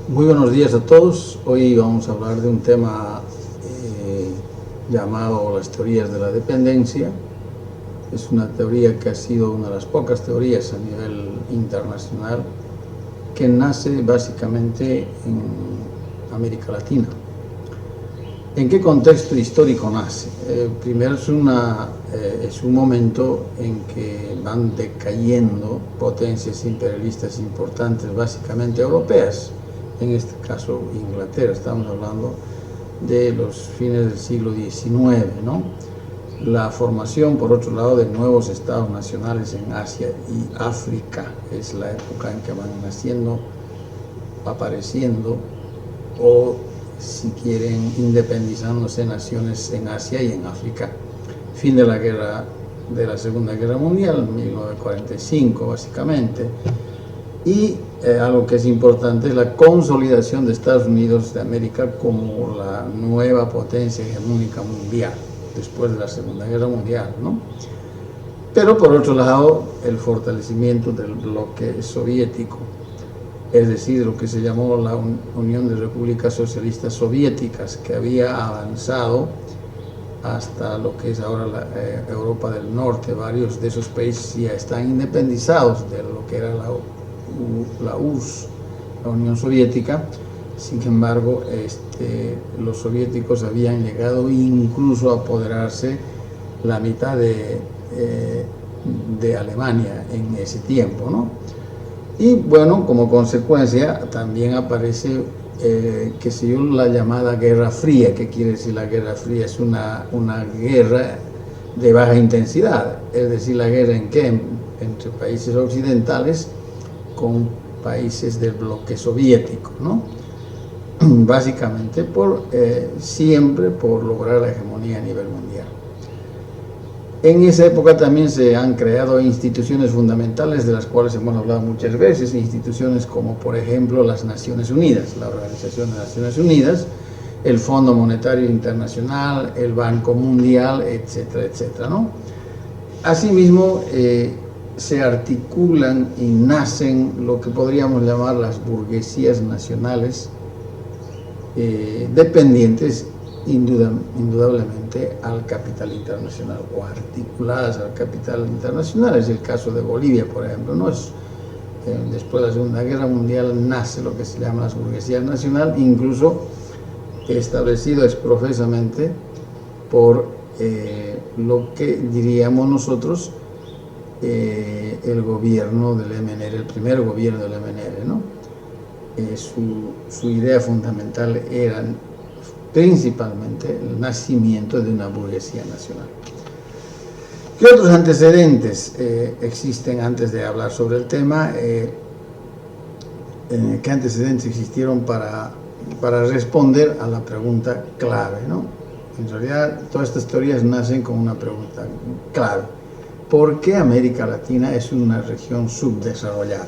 Muy buenos días a todos. Hoy vamos a hablar de un tema llamado las teorías de la dependencia. Es una teoría que ha sido una de las pocas teorías a nivel internacional que nace básicamente en América Latina. ¿En qué contexto histórico nace? Primero es un momento en que van decayendo potencias imperialistas importantes, básicamente europeas, en este caso Inglaterra. Estamos hablando de los fines del siglo XIX, ¿no? La formación, por otro lado, de nuevos estados nacionales en Asia y África es la época en que van naciendo, apareciendo o, si quieren, independizándose naciones en Asia y en África. Fin de la Segunda Guerra Mundial, 1945 básicamente. Y algo que es importante es la consolidación de Estados Unidos de América como la nueva potencia hegemónica mundial después de la Segunda Guerra Mundial, ¿no? Pero por otro lado, el fortalecimiento del bloque soviético, es decir, lo que se llamó la Unión de Repúblicas Socialistas Soviéticas, que había avanzado hasta lo que es ahora la Europa del Norte. Varios de esos países ya están independizados de lo que era la URSS, la Unión Soviética. Sin embargo, los soviéticos habían llegado incluso a apoderarse la mitad de Alemania en ese tiempo, ¿no? Y bueno, como consecuencia también aparece qué sé yo, la llamada Guerra Fría. ¿Qué quiere decir la Guerra Fría? Es una guerra de baja intensidad, es decir, la guerra en qué, entre países occidentales con países del bloque soviético, ¿no? Básicamente siempre por lograr la hegemonía a nivel mundial. En esa época también se han creado instituciones fundamentales de las cuales hemos hablado muchas veces, instituciones como por ejemplo las Naciones Unidas, la Organización de Naciones Unidas, el Fondo Monetario Internacional, el Banco Mundial, etcétera, etcétera, ¿no? Asimismo, se articulan y nacen lo que podríamos llamar las burguesías nacionales, dependientes indudablemente al capital internacional o articuladas al capital internacional. Es el caso de Bolivia, por ejemplo, ¿no? Después de la Segunda Guerra Mundial nace lo que se llama las burguesías nacionales, incluso establecido exprofesamente por lo que diríamos nosotros el gobierno del MNR, el primer gobierno del MNR, ¿no? Su idea fundamental era principalmente el nacimiento de una burguesía nacional. ¿Qué otros antecedentes existen antes de hablar sobre el tema? ¿Qué antecedentes existieron para responder a la pregunta clave, ¿no? En realidad, todas estas teorías nacen con una pregunta clave. ¿Por qué América Latina es una región subdesarrollada?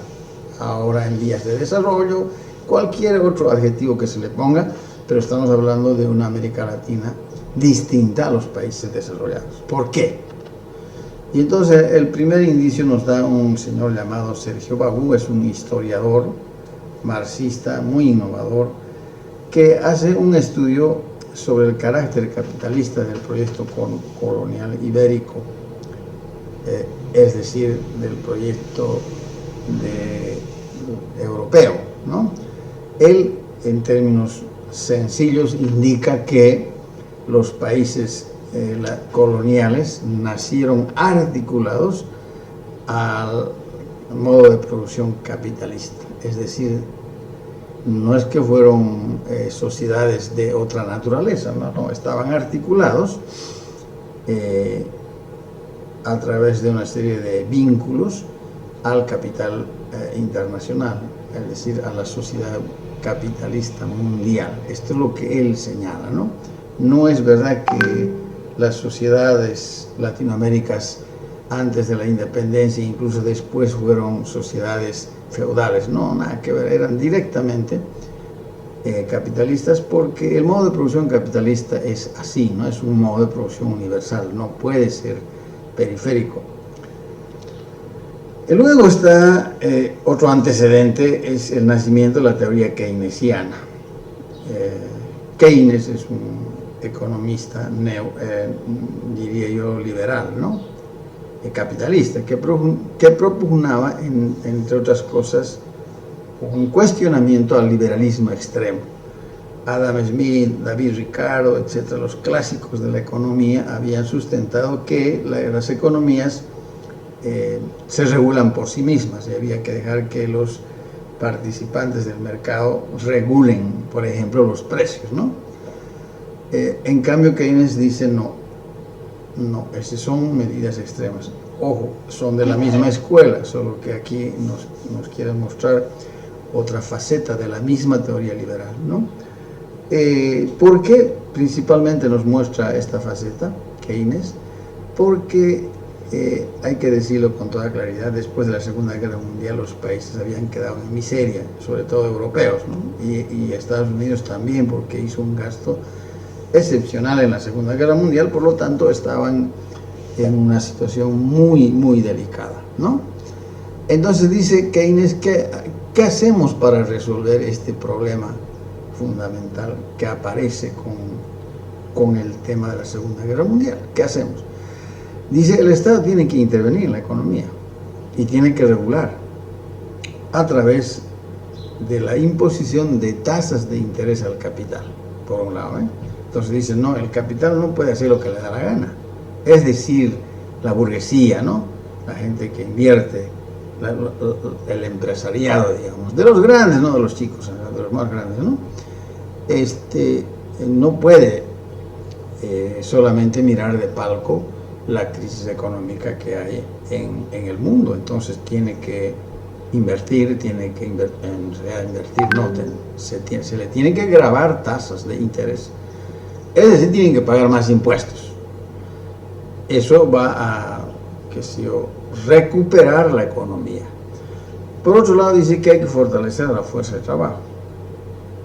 Ahora en vías de desarrollo, cualquier otro adjetivo que se le ponga, pero estamos hablando de una América Latina distinta a los países desarrollados. ¿Por qué? Y entonces el primer indicio nos da un señor llamado Sergio Babú, es un historiador marxista muy innovador, que hace un estudio sobre el carácter capitalista del proyecto colonial ibérico, es decir, del proyecto europeo, ¿no? Él, en términos sencillos, indica que los países coloniales nacieron articulados al modo de producción capitalista, es decir, no es que fueron sociedades de otra naturaleza, no, estaban articulados a través de una serie de vínculos al capital internacional, es decir, a la sociedad capitalista mundial. Esto es lo que él señala, ¿no? No es verdad que las sociedades latinoamericanas antes de la independencia, incluso después, fueron sociedades feudales, no, nada que ver, eran directamente capitalistas, porque el modo de producción capitalista es así, no es un modo de producción universal, no puede ser periférico. Y luego está otro antecedente, es el nacimiento de la teoría keynesiana. Keynes es un economista, diría yo, liberal, ¿no? Capitalista, que propugnaba, entre otras cosas, un cuestionamiento al liberalismo extremo. Adam Smith, David Ricardo, etcétera, los clásicos de la economía habían sustentado que las economías se regulan por sí mismas y había que dejar que los participantes del mercado regulen, por ejemplo, los precios, ¿no? En cambio, Keynes dice no, esas son medidas extremas. Ojo, son de la misma escuela, solo que aquí nos quiere mostrar otra faceta de la misma teoría liberal, ¿no? ¿Por qué principalmente nos muestra esta faceta, Keynes? Porque hay que decirlo con toda claridad, después de la Segunda Guerra Mundial los países habían quedado en miseria, sobre todo europeos, ¿no? Y Estados Unidos también, porque hizo un gasto excepcional en la Segunda Guerra Mundial, por lo tanto estaban en una situación muy, muy delicada, ¿no? Entonces dice Keynes, ¿qué hacemos para resolver este problema fundamental que aparece con el tema de la Segunda Guerra Mundial? ¿Qué hacemos? Dice, el Estado tiene que intervenir en la economía y tiene que regular a través de la imposición de tasas de interés al capital, por un lado, ¿eh? Entonces dice, no, el capital no puede hacer lo que le da la gana, es decir, la burguesía, ¿no? La gente que invierte, el empresariado, digamos, de los grandes, no de los chicos, de los más grandes, ¿no? No puede solamente mirar de palco la crisis económica que hay en el mundo, entonces tiene que invertir, se le tiene que gravar tasas de interés, es decir, tienen que pagar más impuestos. Eso va a, recuperar la economía. Por otro lado, dice que hay que fortalecer a la fuerza de trabajo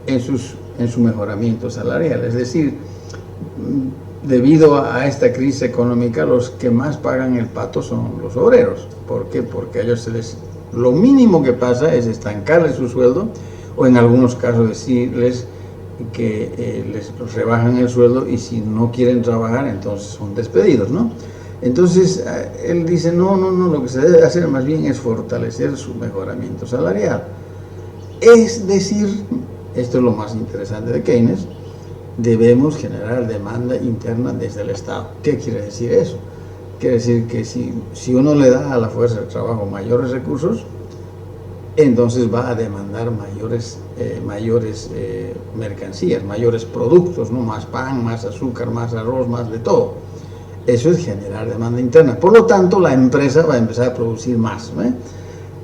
en su mejoramiento salarial, es decir, debido a esta crisis económica, los que más pagan el pato son los obreros. ¿Por qué? Porque a ellos lo mínimo que pasa es estancarles su sueldo, o en algunos casos decirles que les rebajan el sueldo, y si no quieren trabajar, entonces son despedidos, ¿no? Entonces, él dice, no, lo que se debe hacer más bien es fortalecer su mejoramiento salarial. Es decir, esto es lo más interesante de Keynes, debemos generar demanda interna desde el Estado. ¿Qué quiere decir eso? Quiere decir que si uno le da a la fuerza de trabajo mayores recursos, entonces va a demandar mayores mercancías, mayores productos, ¿no? Más pan, más azúcar, más arroz, más de todo. Eso es generar demanda interna. Por lo tanto, la empresa va a empezar a producir más, ¿eh?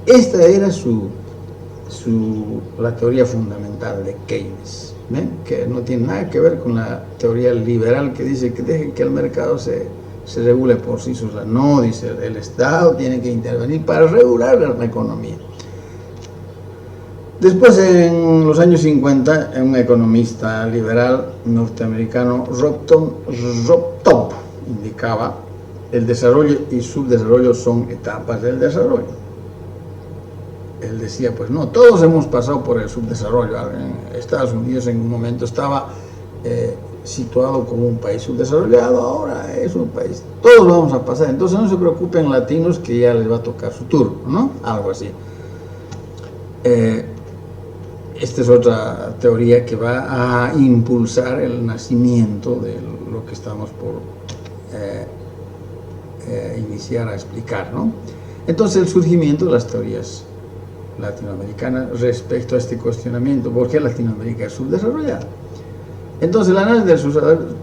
Esta era la teoría fundamental de Keynes, ¿eh? Que no tiene nada que ver con la teoría liberal que dice que dejen que el mercado se regule por sí sola. No, dice, el Estado tiene que intervenir para regular la economía. Después, en los años 50, un economista liberal norteamericano, Rob Top, indicaba, el desarrollo y subdesarrollo son etapas del desarrollo. Él decía, pues no, todos hemos pasado por el subdesarrollo. Estados Unidos en un momento estaba situado como un país subdesarrollado, ahora es un país, todos vamos a pasar, entonces no se preocupen latinos que ya les va a tocar su turno, ¿no? Algo así. Esta es otra teoría que va a impulsar el nacimiento de lo que estamos por iniciar a explicar, ¿no? Entonces, el surgimiento de las teorías latinoamericanas respecto a este cuestionamiento, ¿por qué Latinoamérica es subdesarrollada? Entonces, el análisis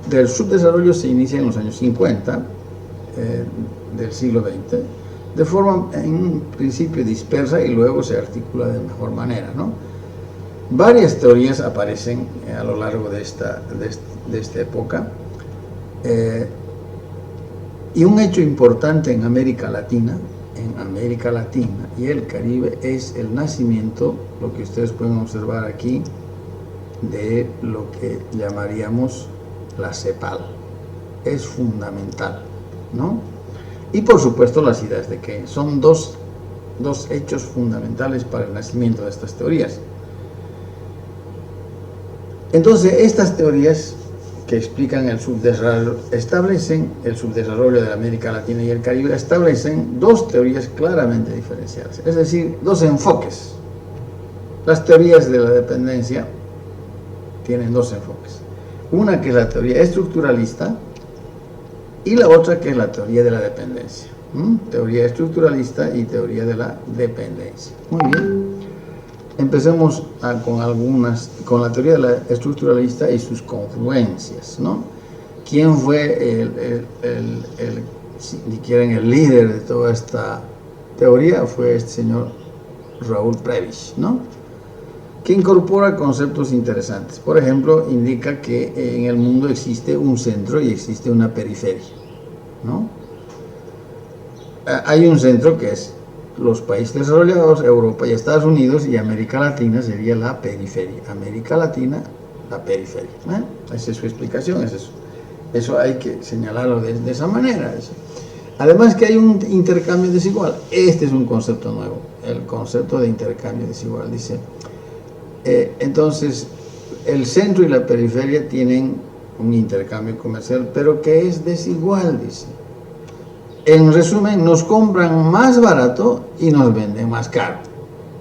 del subdesarrollo se inicia en los años 50 del siglo XX, de forma en un principio dispersa, y luego se articula de mejor manera, ¿no? Varias teorías aparecen a lo largo de esta época, y un hecho importante en América Latina y el Caribe es el nacimiento, lo que ustedes pueden observar aquí, de lo que llamaríamos la CEPAL. Es fundamental, ¿no? Y por supuesto las ideas de Keynes. Son dos dos hechos fundamentales para el nacimiento de estas teorías. Entonces, estas teorías que explican el subdesarrollo, establecen el subdesarrollo de América Latina y el Caribe, establecen dos teorías claramente diferenciadas, es decir, dos enfoques. Las teorías de la dependencia tienen dos enfoques. Una que es la teoría estructuralista y la otra que es la teoría de la dependencia. Teoría estructuralista y teoría de la dependencia. Muy bien. Empecemos con la teoría de la estructuralista y sus confluencias, ¿no? ¿Quién fue si quieren, el líder de toda esta teoría? Fue este señor Raúl Prebisch, ¿no? Que incorpora conceptos interesantes. Por ejemplo, indica que en el mundo existe un centro y existe una periferia, ¿no? Hay un centro que es los países desarrollados, Europa y Estados Unidos, y América Latina sería la periferia. América Latina, la periferia. Esa es su explicación, es eso. Eso hay que señalarlo de esa manera. Además que hay un intercambio desigual. Este es un concepto nuevo, el concepto de intercambio desigual. Dice, entonces, el centro y la periferia tienen un intercambio comercial, pero que es desigual, dice. En resumen, nos compran más barato y nos venden más caro.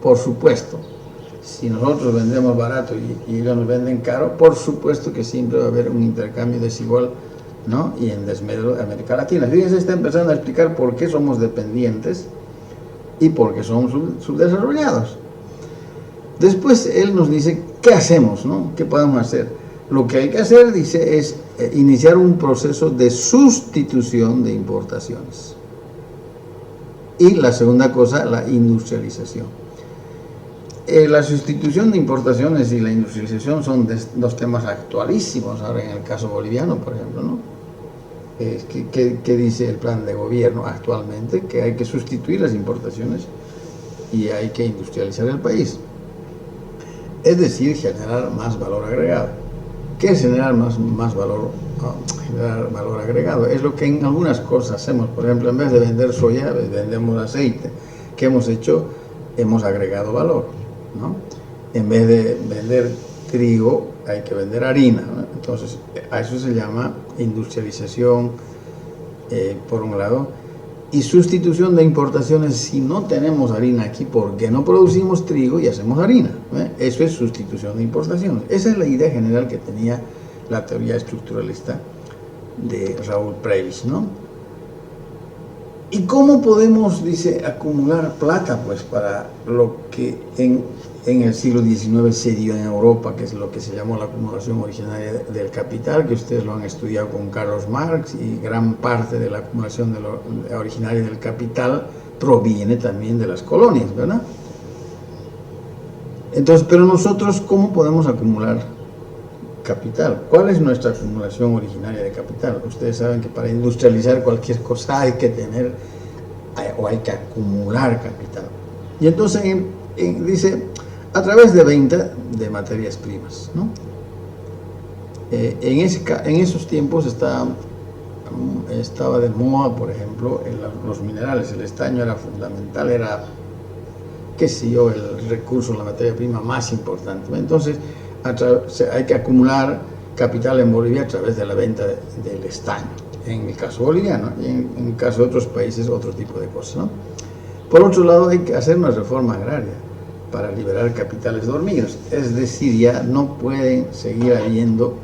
Por supuesto, si nosotros vendemos barato y ellos nos venden caro, por supuesto que siempre va a haber un intercambio desigual, ¿no? Y en desmedro de América Latina. Fíjense, está empezando a explicar por qué somos dependientes y por qué somos subdesarrollados. Después él nos dice qué hacemos, ¿no? ¿Qué podemos hacer? Lo que hay que hacer, dice, es iniciar un proceso de sustitución de importaciones. Y la segunda cosa, la industrialización. La sustitución de importaciones y la industrialización son dos temas actualísimos ahora en el caso boliviano, por ejemplo, ¿no? ¿Qué dice el plan de gobierno actualmente? Que hay que sustituir las importaciones y hay que industrializar el país. Es decir, generar más valor agregado. ¿Qué es generar más valor? Generar valor agregado es lo que en algunas cosas hacemos. Por ejemplo, en vez de vender soya, vendemos aceite. ¿Qué hemos hecho? Hemos agregado valor, ¿no? En vez de vender trigo, hay que vender harina, ¿no? Entonces, a eso se llama industrialización, por un lado, y sustitución de importaciones. Si no tenemos harina aquí, porque no producimos trigo y hacemos harina, eso es sustitución de importaciones. Esa es la idea general que tenía la teoría estructuralista de Raúl Prebisch, ¿no? ¿Y cómo podemos, dice, acumular plata? Pues para lo que en el siglo XIX se dio en Europa, que es lo que se llamó la acumulación originaria del capital, que ustedes lo han estudiado con Carlos Marx, y gran parte de la acumulación originaria del capital proviene también de las colonias, ¿verdad? Entonces, pero nosotros, ¿cómo podemos acumular capital? ¿Cuál es nuestra acumulación originaria de capital? Ustedes saben que para industrializar cualquier cosa hay que tener o hay que acumular capital. Y entonces dice, a través de venta de materias primas, ¿no? En esos tiempos estaba de moda, por ejemplo, los minerales. El estaño era fundamental, era, qué sé yo, el recurso, la materia prima más importante. Entonces, hay que acumular capital en Bolivia a través de la venta del estaño, en el caso boliviano, y en el caso de otros países, otro tipo de cosas, ¿no? Por otro lado, hay que hacer una reforma agraria para liberar capitales dormidos, es decir, ya no pueden seguir habiendo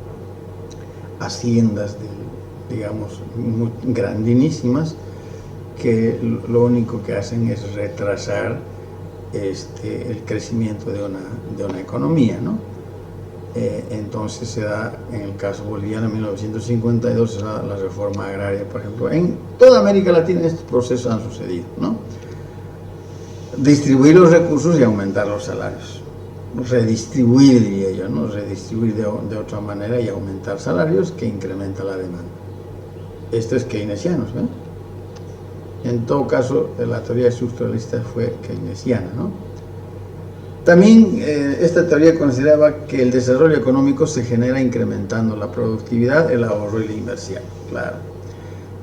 haciendas, digamos, grandísimas, que lo único que hacen es retrasar el crecimiento de una economía, ¿no? Entonces se da, en el caso boliviano, en 1952, se da la reforma agraria, por ejemplo. En toda América Latina estos procesos han sucedido, ¿no? Distribuir los recursos y aumentar los salarios. Redistribuir, diría yo, ¿no? Redistribuir de otra manera y aumentar salarios que incrementa la demanda. Esto es keynesiano, ¿eh? En todo caso, la teoría estructuralista fue keynesiana, ¿no? También esta teoría consideraba que el desarrollo económico se genera incrementando la productividad, el ahorro y la inversión. Claro.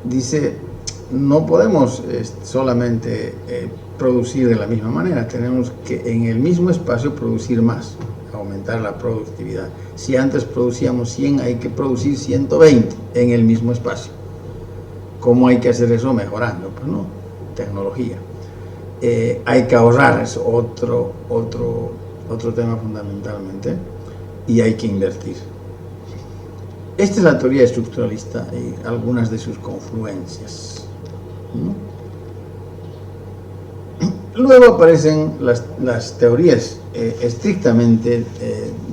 Dice, no podemos solamente producir de la misma manera, tenemos que en el mismo espacio producir más, aumentar la productividad. Si antes producíamos 100, hay que producir 120 en el mismo espacio. ¿Cómo hay que hacer eso? Mejorando, pues no, tecnología. Hay que ahorrar, es otro tema fundamentalmente, y hay que invertir. Esta es la teoría estructuralista y algunas de sus confluencias, ¿no? Luego aparecen las teorías estrictamente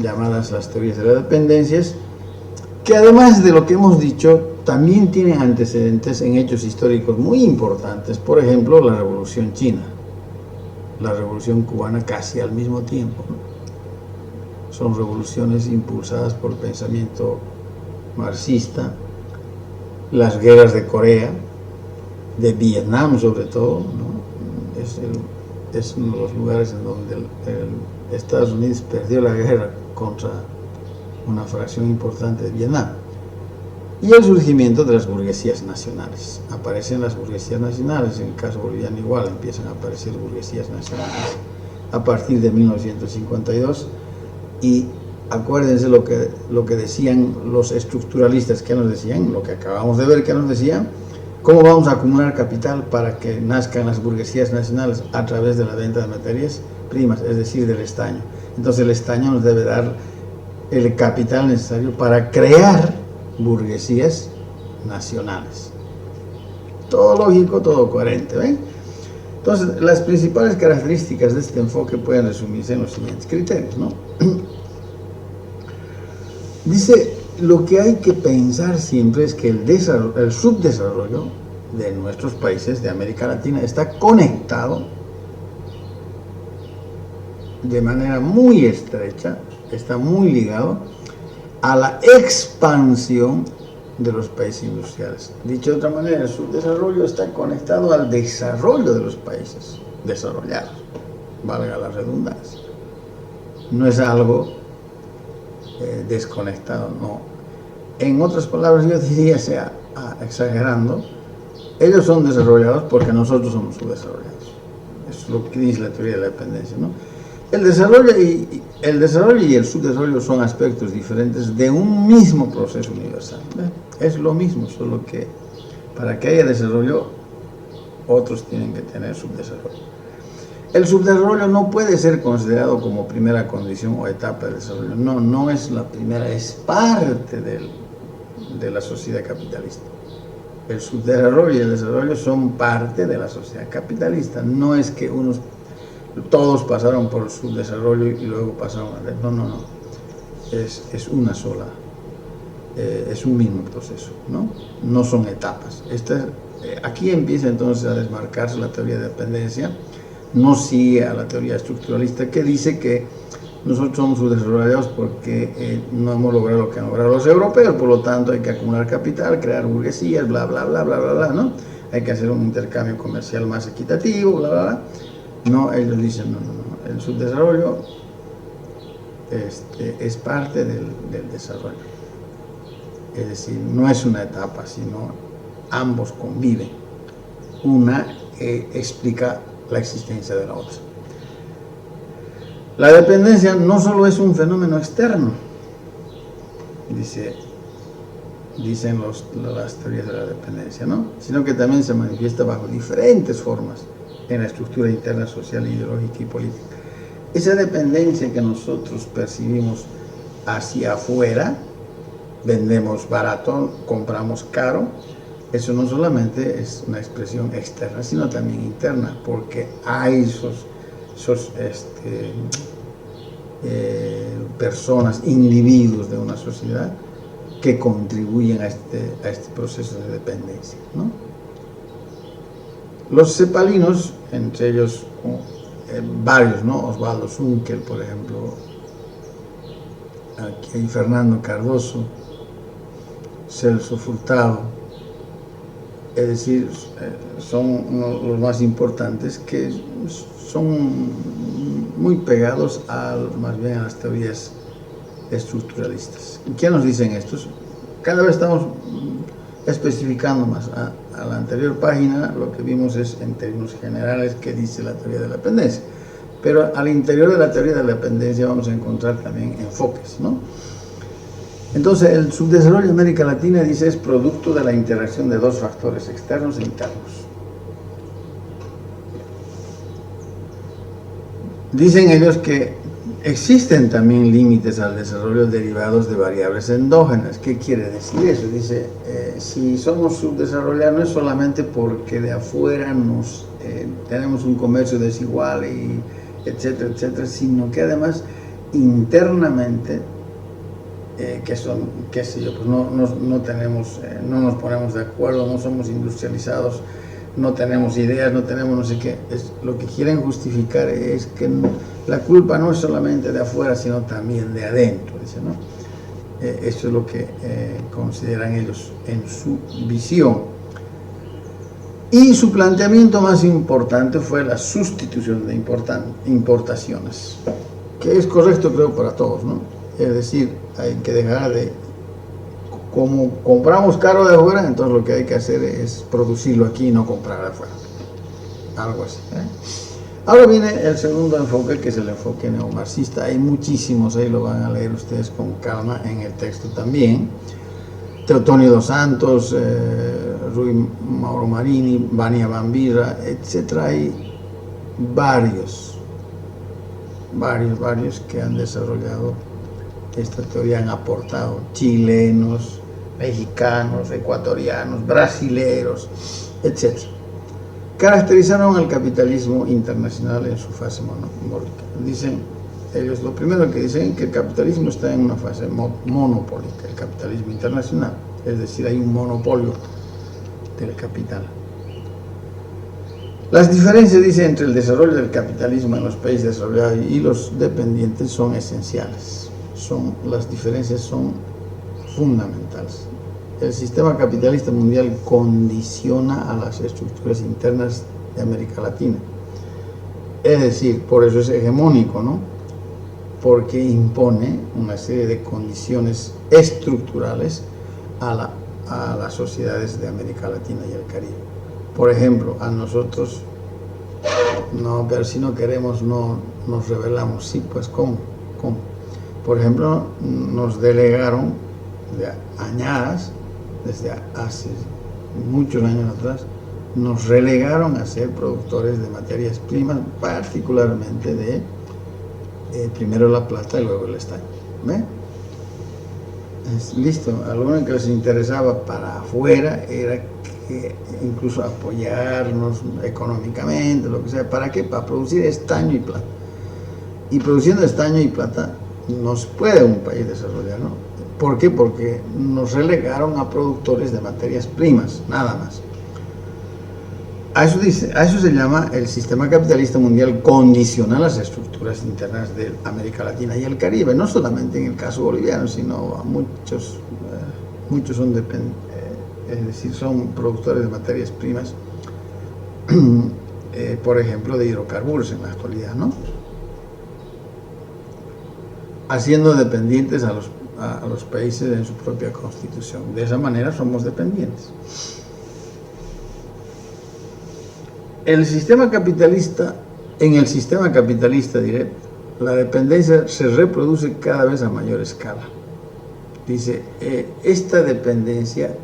llamadas las teorías de las dependencias, que además de lo que hemos dicho, también tienen antecedentes en hechos históricos muy importantes. Por ejemplo, la Revolución China, la Revolución Cubana casi al mismo tiempo, ¿no? Son revoluciones impulsadas por el pensamiento marxista, las guerras de Corea, de Vietnam sobre todo, ¿no? Es uno de los lugares en donde Estados Unidos perdió la guerra contra una fracción importante de Vietnam. Y el surgimiento de las burguesías nacionales. Aparecen las burguesías nacionales, en el caso boliviano igual, empiezan a aparecer burguesías nacionales a partir de 1952, y acuérdense lo que decían los estructuralistas, que nos decían, lo que acabamos de ver, que nos decían, cómo vamos a acumular capital para que nazcan las burguesías nacionales a través de la venta de materias primas, es decir, del estaño. Entonces el estaño nos debe dar el capital necesario para crear burguesías nacionales. Todo lógico, todo coherente, ¿ven? Entonces, las principales características de este enfoque pueden resumirse en los siguientes criterios, ¿no? Dice, lo que hay que pensar siempre es que el subdesarrollo de nuestros países de América Latina está conectado de manera muy estrecha, está muy ligado a la expansión de los países industriales. Dicho de otra manera, el subdesarrollo está conectado al desarrollo de los países desarrollados, valga la redundancia. No es algo desconectado, no. En otras palabras, yo diría, exagerando, ellos son desarrollados porque nosotros somos subdesarrollados. Eso es lo que dice la teoría de la dependencia, ¿no? El desarrollo y el subdesarrollo son aspectos diferentes de un mismo proceso universal. Es lo mismo, solo que para que haya desarrollo, otros tienen que tener subdesarrollo. El subdesarrollo no puede ser considerado como primera condición o etapa de desarrollo. No es la primera, es parte de la sociedad capitalista. El subdesarrollo y el desarrollo son parte de la sociedad capitalista. No es que todos pasaron por el subdesarrollo y luego pasaron a... No. Es una sola, es un mismo proceso, ¿no? No son etapas. Aquí empieza entonces a desmarcarse la teoría de dependencia. No sigue a la teoría estructuralista, que dice que nosotros somos subdesarrollados porque no hemos logrado lo que han logrado los europeos, por lo tanto hay que acumular capital, crear burguesías, bla, bla, bla, bla, bla, bla, ¿no? Hay que hacer un intercambio comercial más equitativo, bla, bla, bla. No, ellos dicen, no, el subdesarrollo es parte del desarrollo. Es decir, no es una etapa, sino ambos conviven. Una explica la existencia de la otra. La dependencia no solo es un fenómeno externo, dicen las teorías de la dependencia, ¿no? Sino que también se manifiesta bajo diferentes formas en la estructura interna social, ideológica y política. Esa dependencia que nosotros percibimos hacia afuera, vendemos barato, compramos caro, eso no solamente es una expresión externa, sino también interna, porque hay personas, individuos de una sociedad que contribuyen a este proceso de dependencia, ¿no? Los cepalinos, entre ellos varios, ¿no? Osvaldo Zunkel, por ejemplo, aquí hay Fernando Cardoso, Celso Furtado, es decir, son los más importantes, que son muy pegados más bien a las teorías estructuralistas. ¿Qué nos dicen estos? Cada vez estamos Especificando más a la anterior página, lo que vimos es en términos generales qué dice la teoría de la dependencia. Pero al interior de la teoría de la dependencia vamos a encontrar también enfoques, ¿no? Entonces, el subdesarrollo de América Latina, dice, es producto de la interacción de dos factores, externos e internos. Dicen ellos que existen también límites al desarrollo derivados de variables endógenas. ¿Qué quiere decir eso? Dice, si somos subdesarrollados no es solamente porque de afuera tenemos un comercio desigual, y etcétera, etcétera, sino que además internamente, que son, qué sé yo, pues no tenemos, no nos ponemos de acuerdo, no somos industrializados, no tenemos ideas, no tenemos no sé qué. Lo que quieren justificar es que la culpa no es solamente de afuera, sino también de adentro, dice, ¿no? Eso es lo que consideran ellos en su visión. Y su planteamiento más importante fue la sustitución de importaciones, que es correcto, creo, para todos, ¿no? Es decir, hay que dejar de, como compramos caro de afuera, entonces lo que hay que hacer es producirlo aquí y no comprar de afuera. Algo así, ¿eh? Ahora viene el segundo enfoque, que es el enfoque neomarxista. Hay muchísimos, ahí lo van a leer ustedes con calma en el texto también. Teotonio dos Santos, Rui Mauro Marini, Vania Bambira, etc. Hay varios que han desarrollado esta teoría, han aportado, chilenos, mexicanos, ecuatorianos, brasileros, etc. Caracterizaron al capitalismo internacional en su fase monopólica. Dicen ellos, lo primero que dicen es que el capitalismo está en una fase monopólica, el capitalismo internacional, es decir, hay un monopolio del capital. Las diferencias, dice, entre el desarrollo del capitalismo en los países desarrollados y los dependientes son esenciales. Las diferencias son fundamentales. El sistema capitalista mundial condiciona a las estructuras internas de América Latina. Es decir, por eso es hegemónico, ¿no? Porque impone una serie de condiciones estructurales a las sociedades de América Latina y el Caribe. Por ejemplo, a nosotros, no, pero si no queremos, no nos rebelamos. Sí, pues, ¿cómo? Por ejemplo, nos delegaron de añadas, desde hace muchos años atrás, nos relegaron a ser productores de materias primas, particularmente de primero la plata y luego el estaño. ¿Ve? Listo, a lo único que les interesaba para afuera era que incluso apoyarnos económicamente, lo que sea. ¿Para qué? Para producir estaño y plata. Y produciendo estaño y plata no se puede un país desarrollar, ¿no? ¿Por qué? Porque nos relegaron a productores de materias primas, nada más. A eso se llama el sistema capitalista mundial condiciona las estructuras internas de América Latina y el Caribe, no solamente en el caso boliviano, sino a muchos son es decir, son productores de materias primas, por ejemplo, de hidrocarburos en la actualidad, ¿no? Haciendo dependientes a los países en su propia constitución. De esa manera somos dependientes. En el sistema capitalista, diré, la dependencia se reproduce cada vez a mayor escala. Dice, esta dependencia,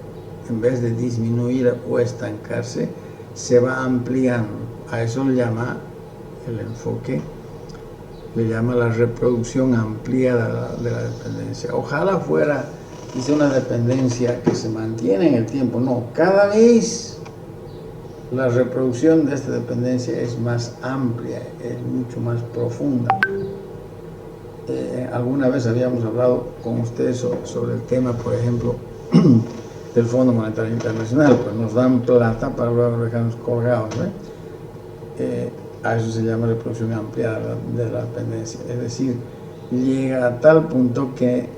en vez de disminuir o estancarse, se va ampliando. A eso le llama el enfoque, le llama la reproducción ampliada de la dependencia. Ojalá fuera, dice, una dependencia que se mantiene en el tiempo. No, cada vez la reproducción de esta dependencia es más amplia, es mucho más profunda. Alguna vez habíamos hablado con ustedes sobre el tema, por ejemplo, del Fondo Monetario Internacional, pues nos dan plata para luego dejarnos colgados, ¿eh? A eso se llama reproducción ampliada de la dependencia, es decir, llega a tal punto que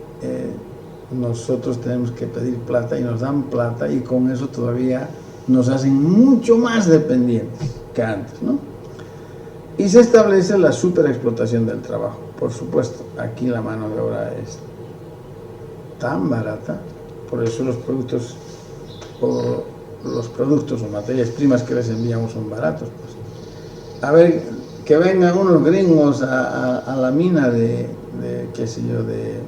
nosotros tenemos que pedir plata y nos dan plata y con eso todavía nos hacen mucho más dependientes que antes, ¿no? Y se establece la superexplotación del trabajo. Por supuesto, aquí la mano de obra es tan barata, por eso los productos o los productos o materias primas que les enviamos son baratos. Pues. A ver, que vengan unos gringos a la mina de qué sé yo, de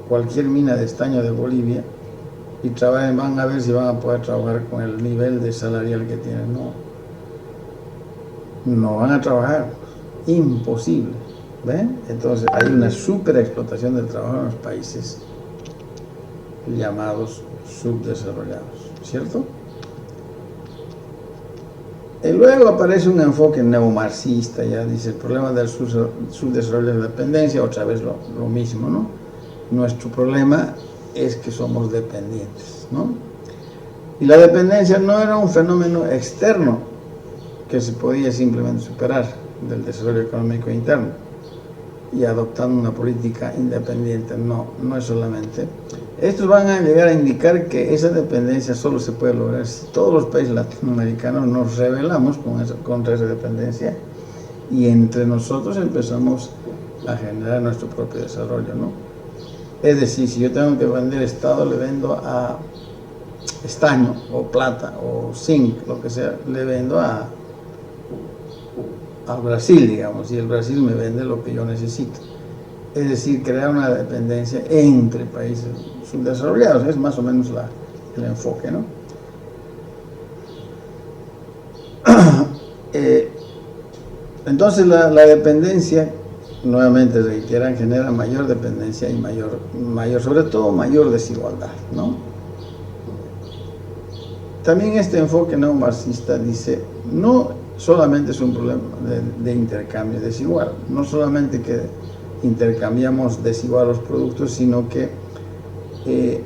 cualquier mina de estaño de Bolivia y trabajen, van a ver si van a poder trabajar con el nivel de salarial que tienen. No van a trabajar, imposible. ¿Ven? Entonces hay una super explotación del trabajo en los países llamados subdesarrollados, ¿cierto? Y luego aparece un enfoque neomarxista, ya dice, el problema del subdesarrollo de la dependencia, otra vez lo mismo, ¿no? Nuestro problema es que somos dependientes, ¿no? Y la dependencia no era un fenómeno externo que se podía simplemente superar del desarrollo económico interno y adoptando una política independiente, no es solamente. Estos van a llegar a indicar que esa dependencia solo se puede lograr si todos los países latinoamericanos nos rebelamos contra esa dependencia y entre nosotros empezamos a generar nuestro propio desarrollo, ¿no? Es decir, si yo tengo que vender Estado, le vendo a estaño o plata o zinc, lo que sea, le vendo a Brasil, digamos, y el Brasil me vende lo que yo necesito. Es decir, crear una dependencia entre países subdesarrollados, es más o menos el enfoque, ¿no? Entonces la dependencia, nuevamente reiteran, genera mayor dependencia y mayor, sobre todo mayor desigualdad, ¿no? También este enfoque neomarxista dice, no solamente es un problema de intercambio desigual, no solamente que intercambiamos desigual los productos, sino que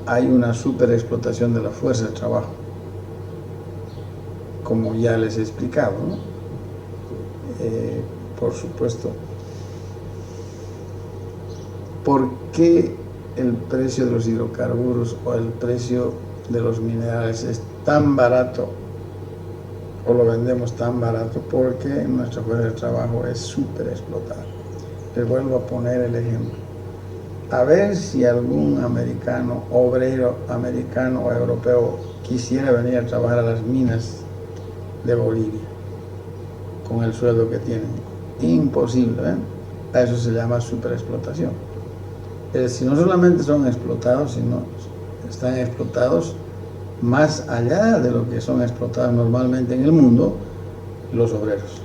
hay una superexplotación de la fuerza de trabajo, como ya les he explicado, ¿no? Por supuesto. ¿Por qué el precio de los hidrocarburos o el precio de los minerales es tan barato o lo vendemos tan barato? Porque nuestra fuerza de trabajo es súper explotada. Les vuelvo a poner el ejemplo. A ver si algún americano, obrero americano o europeo quisiera venir a trabajar a las minas de Bolivia con el sueldo que tienen. Imposible, ¿ven? A eso se llama superexplotación. Es decir, no solamente son explotados, sino están explotados más allá de lo que son explotados normalmente en el mundo los obreros.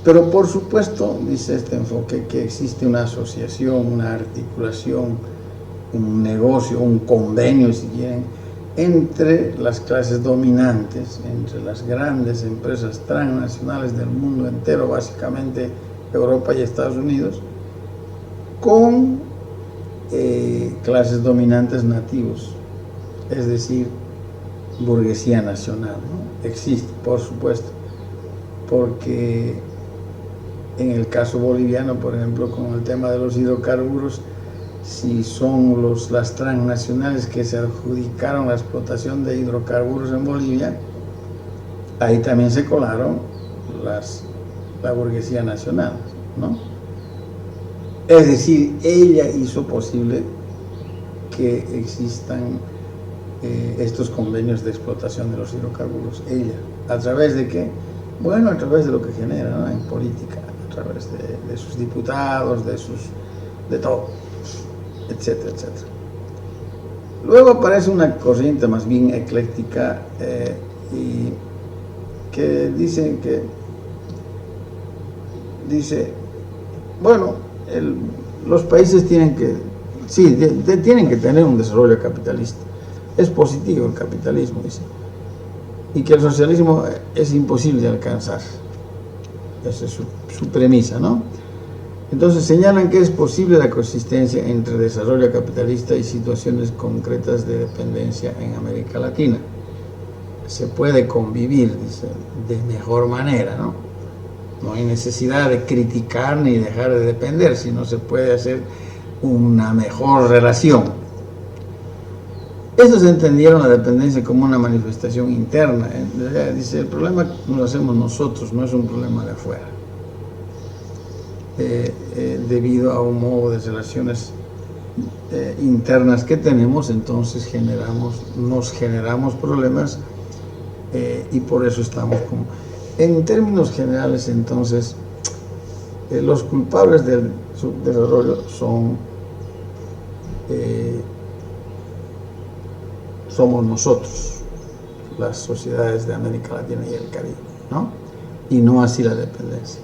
Pero por supuesto, dice este enfoque, que existe una asociación, una articulación, un negocio, un convenio, si quieren, entre las clases dominantes, entre las grandes empresas transnacionales del mundo entero, básicamente Europa y Estados Unidos, con clases dominantes nativos, es decir, burguesía nacional, ¿no? Existe, por supuesto, porque en el caso boliviano, por ejemplo, con el tema de los hidrocarburos, si son las transnacionales que se adjudicaron la explotación de hidrocarburos en Bolivia, ahí también se colaron la burguesía nacional, ¿no? Es decir, ella hizo posible que existan estos convenios de explotación de los hidrocarburos. Ella, ¿a través de qué? Bueno, a través de lo que genera, ¿no? En política, a través de sus diputados, de todo, etcétera, etcétera. Luego aparece una corriente más bien ecléctica y que dice, bueno, los países tienen que tener un desarrollo capitalista. Es positivo el capitalismo, dice. Y que el socialismo es imposible de alcanzar. Esa es su premisa, ¿no? Entonces señalan que es posible la coexistencia entre desarrollo capitalista y situaciones concretas de dependencia en América Latina. Se puede convivir, dice, de mejor manera, ¿no? No hay necesidad de criticar ni dejar de depender, sino se puede hacer una mejor relación. Estos entendieron la dependencia como una manifestación interna. Dice, el problema lo hacemos nosotros, no es un problema de afuera. Debido a un modo de relaciones internas que tenemos, entonces nos generamos problemas y por eso estamos como... En términos generales, entonces, los culpables del subdesarrollo somos nosotros, las sociedades de América Latina y el Caribe, ¿no? Y no así la dependencia.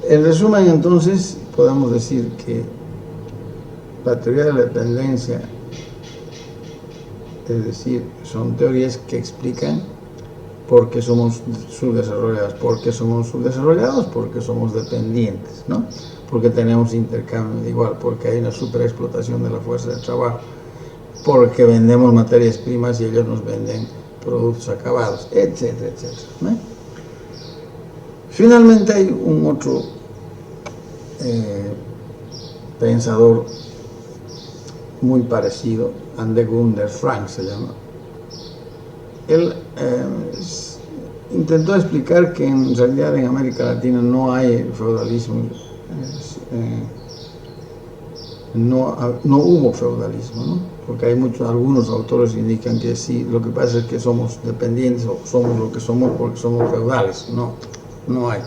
En resumen, entonces, podemos decir que la teoría de la dependencia, es decir, son teorías que explican por qué somos subdesarrollados. ¿Por qué somos subdesarrollados? Porque somos dependientes, ¿no? Porque tenemos intercambio igual, porque hay una superexplotación de la fuerza de trabajo, porque vendemos materias primas y ellos nos venden productos acabados, etcétera, etcétera, ¿no? Finalmente hay un otro pensador muy parecido, Ande Gunder Frank se llama. Él intentó explicar que en realidad en América Latina no hay feudalismo, no hubo feudalismo, ¿no? Porque hay algunos autores que indican que sí, lo que pasa es que somos dependientes o somos lo que somos porque somos feudales. No hay.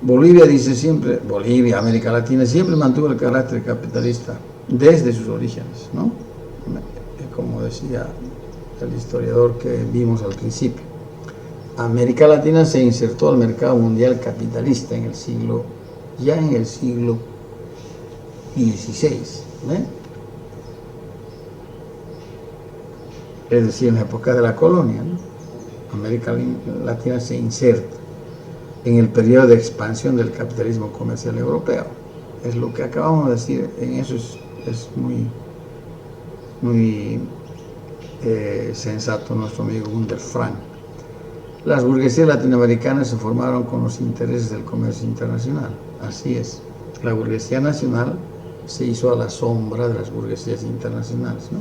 Bolivia dice siempre, Bolivia, América Latina, siempre mantuvo el carácter capitalista desde sus orígenes, ¿no? Como decía el historiador que vimos al principio. América Latina se insertó al mercado mundial capitalista ya en el siglo XVI, ¿eh? Es decir, en la época de la colonia, ¿no? América Latina se inserta en el periodo de expansión del capitalismo comercial europeo. Es lo que acabamos de decir, en eso es muy sensato nuestro amigo Gunder Frank. Las burguesías latinoamericanas se formaron con los intereses del comercio internacional. Así es. La burguesía nacional se hizo a la sombra de las burguesías internacionales, ¿no?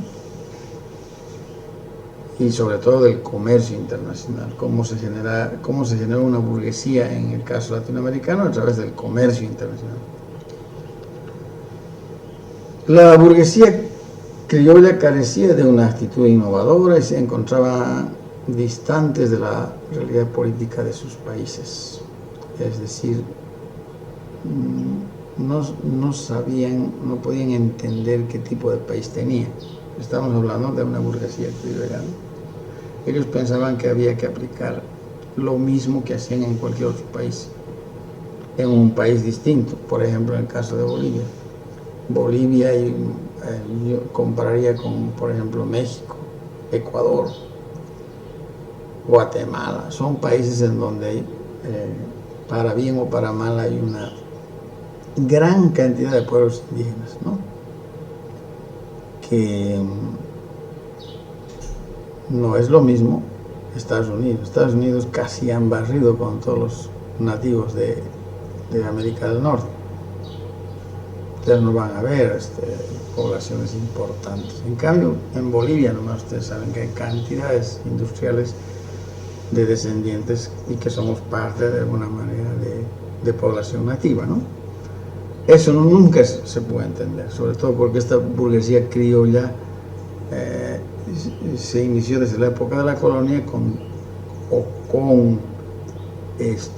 Y sobre todo del comercio internacional. ¿Cómo se genera una burguesía en el caso latinoamericano? A través del comercio internacional. La burguesía criolla carecía de una actitud innovadora y se encontraba distantes de la realidad política de sus países. Es decir, no sabían, no podían entender qué tipo de país tenían. Estamos hablando de una burguesía criolla, ¿no? Ellos pensaban que había que aplicar lo mismo que hacían en cualquier otro país, en un país distinto. Por ejemplo, en el caso de Bolivia. Bolivia, yo compararía con, por ejemplo, México, Ecuador, Guatemala. Son países en donde, para bien o para mal, hay una gran cantidad de pueblos indígenas, ¿no? Que no es lo mismo Estados Unidos. Estados Unidos casi han barrido con todos los nativos de América del Norte. Ustedes no van a ver poblaciones importantes. En cambio, en Bolivia nomás ustedes saben que hay cantidades industriales de descendientes y que somos parte de alguna manera de población nativa, ¿no? Eso nunca se puede entender, sobre todo porque esta burguesía criolla se inició desde la época de la colonia con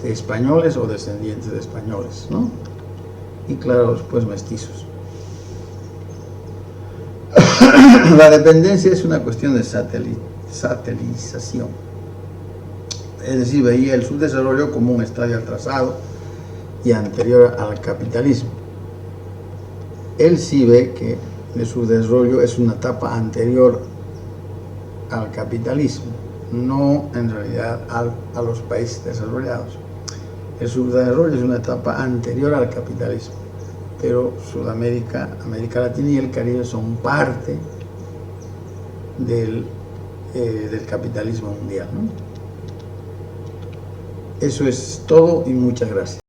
españoles o descendientes de españoles, ¿no? Y claro, después mestizos. La dependencia es una cuestión de satelización. Es decir, veía el subdesarrollo como un estadio atrasado y anterior al capitalismo. Él sí ve que el subdesarrollo es una etapa anterior al capitalismo, no en realidad a los países desarrollados. El subdesarrollo es una etapa anterior al capitalismo, pero Sudamérica, América Latina y el Caribe son parte del capitalismo mundial, ¿no? Eso es todo y muchas gracias.